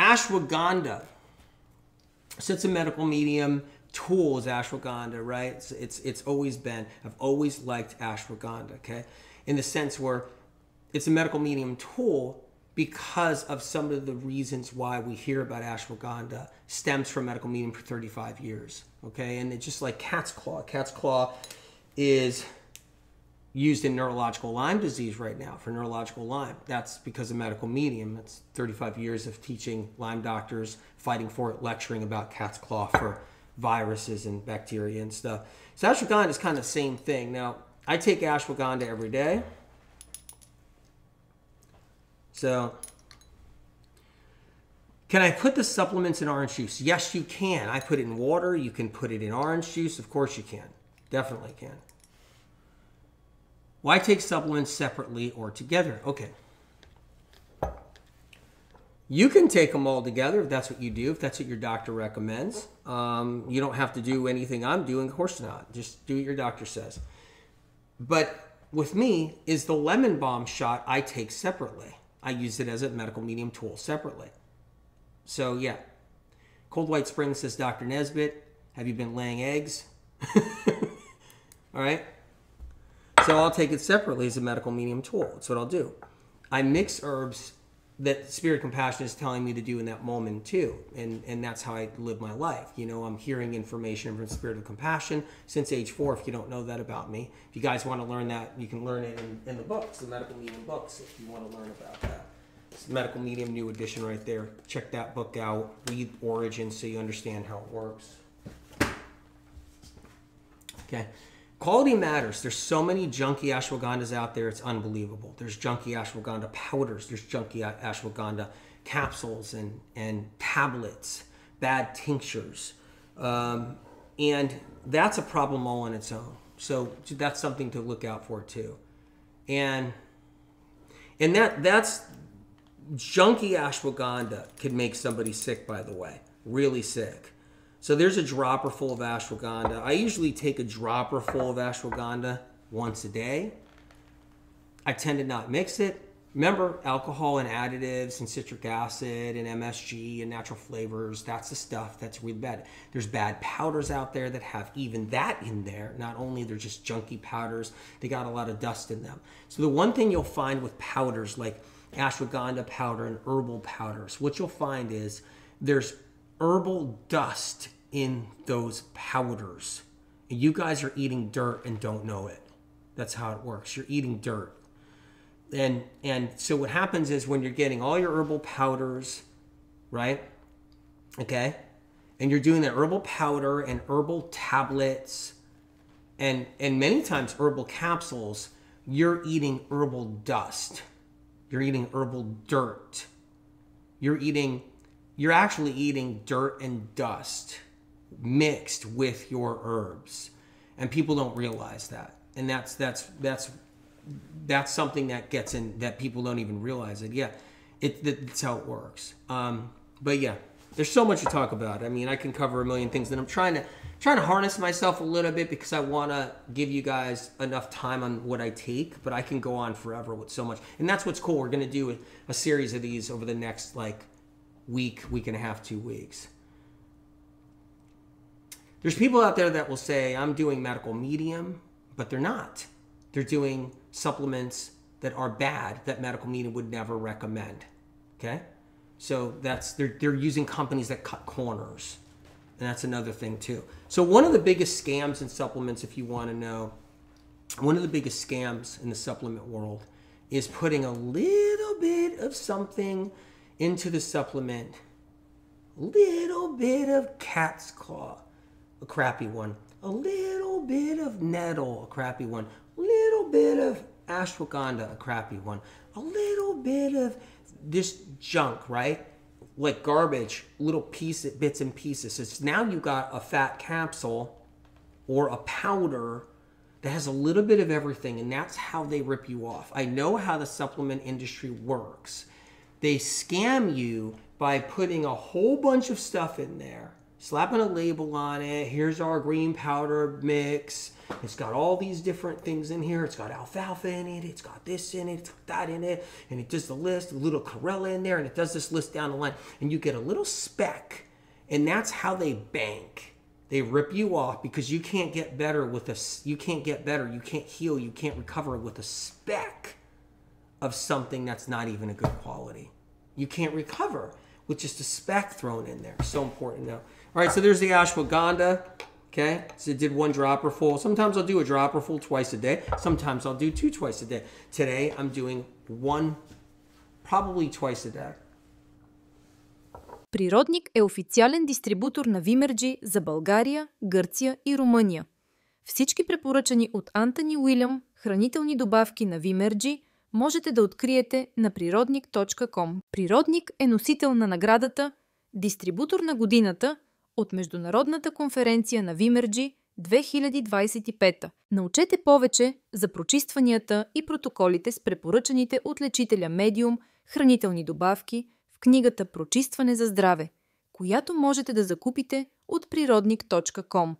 ashwagandha. So it's a medical medium tool is ashwagandha, right? It's always been. I've always liked ashwagandha, okay? In the sense where it's a medical medium tool because of some of the reasons why we hear about ashwagandha stems from medical medium for 35 years, okay? And it's just like cat's claw. Cat's claw is used in neurological Lyme disease right now for neurological Lyme. That's because of medical medium. It's 35 years of teaching Lyme doctors, fighting for it, lecturing about cat's claw for viruses and bacteria and stuff. So ashwagandha is kind of the same thing. Now, I take ashwagandha every day. So, can I put the supplements in orange juice? Yes, you can. I put it in water. You can put it in orange juice. Of course you can. Definitely can. Why take supplements separately or together? Okay. You can take them all together if that's what you do, if that's what your doctor recommends. You don't have to do anything I'm doing. Of course not. Just do what your doctor says. But with me is the lemon balm shot I take separately. I use it as a medical medium tool separately. So yeah. Cold White Springs says, Dr. Nesbitt, have you been laying eggs? All right. So I'll take it separately as a medical medium tool. That's what I'll do. I mix herbs that Spirit Compassion is telling me to do in that moment too. And that's how I live my life. You know, I'm hearing information from Spirit of Compassion since age 4, if you don't know that about me. If you guys want to learn that, you can learn it in the books, the medical medium books, if you want to learn about that. It's medical medium new edition right there. Check that book out. Read Origin so you understand how it works. Okay. Quality matters. There's so many junky ashwagandhas out there. It's unbelievable. There's junky ashwagandha powders. There's junky ashwagandha capsules and tablets, bad tinctures. And that's a problem all on its own. So that's something to look out for too. And that's junky ashwagandha could make somebody sick, by the way, really sick. So there's a dropper full of ashwagandha. I usually take a dropper full of ashwagandha once a day. I tend to not mix it. Remember, alcohol and additives and citric acid and MSG and natural flavors, that's the stuff that's really bad. There's bad powders out there that have even that in there. Not only they're just junky powders, they got a lot of dust in them. So the one thing you'll find with powders like ashwagandha powder and herbal powders, what you'll find is there's herbal dust in those powders. And you guys are eating dirt and don't know it. That's how it works. You're eating dirt. And so what happens is when you're getting all your herbal powders, right? Okay? And you're doing the herbal powder and herbal tablets and many times herbal capsules, you're eating herbal dust. You're eating herbal dirt. You're actually eating dirt and dust mixed with your herbs. And people don't realize that. And that's something that gets in, that people don't even realize it. Yeah, that's how it works. But yeah, there's so much to talk about. I mean, I can cover a million things, and I'm trying to harness myself a little bit because I want to give you guys enough time on what I take, but I can go on forever with so much. And that's what's cool. We're going to do a series of these over the next week and a half, 2 weeks. There's people out there that will say, I'm doing medical medium, but they're not. They're doing supplements that are bad that medical medium would never recommend. Okay? So they're using companies that cut corners. And that's another thing too. So one of the biggest scams in supplements, if you want to know, one of the biggest scams in the supplement world is putting a little bit of something into the supplement. A little bit of cat's claw, a crappy one. A little bit of nettle, a crappy one. A little bit of ashwagandha, a crappy one. A little bit of this junk, right? Like garbage, little bits and pieces. So now you got a fat capsule or a powder that has a little bit of everything, and that's how they rip you off. I know how the supplement industry works. They scam you by putting a whole bunch of stuff in there, slapping a label on it. Here's our green powder mix. It's got all these different things in here. It's got alfalfa in it. It's got this in it. It's got that in it. And it does the list, a little chlorella in there, and it does this list down the line. And you get a little speck. And that's how they bank. They rip you off because you can't get better with you can't get better. You can't heal. You can't recover with a speck of something that's not even a good quality. You can't recover with just a speck thrown in there. So important now. All right, so there's the ashwagandha. Okay, so I did 1 dropper full. Sometimes I'll do a dropper full twice a day. Sometimes I'll do 2 twice a day. Today I'm doing 1, probably twice a day. Природник е официален дистрибутор на Вимерджи за България, Гърция и Румъния. Всички препоръчани от Антони Уилям хранителни добавки на Вимерджи можете да откриете на природник.com. Природник е носител на наградата Дистрибутор на годината от Международната конференция на Вимерджи 2025. Научете повече за прочистванията и протоколите с препоръчаните от лечителя медиум хранителни добавки в книгата Прочистване за здраве, която можете да закупите от природник.com.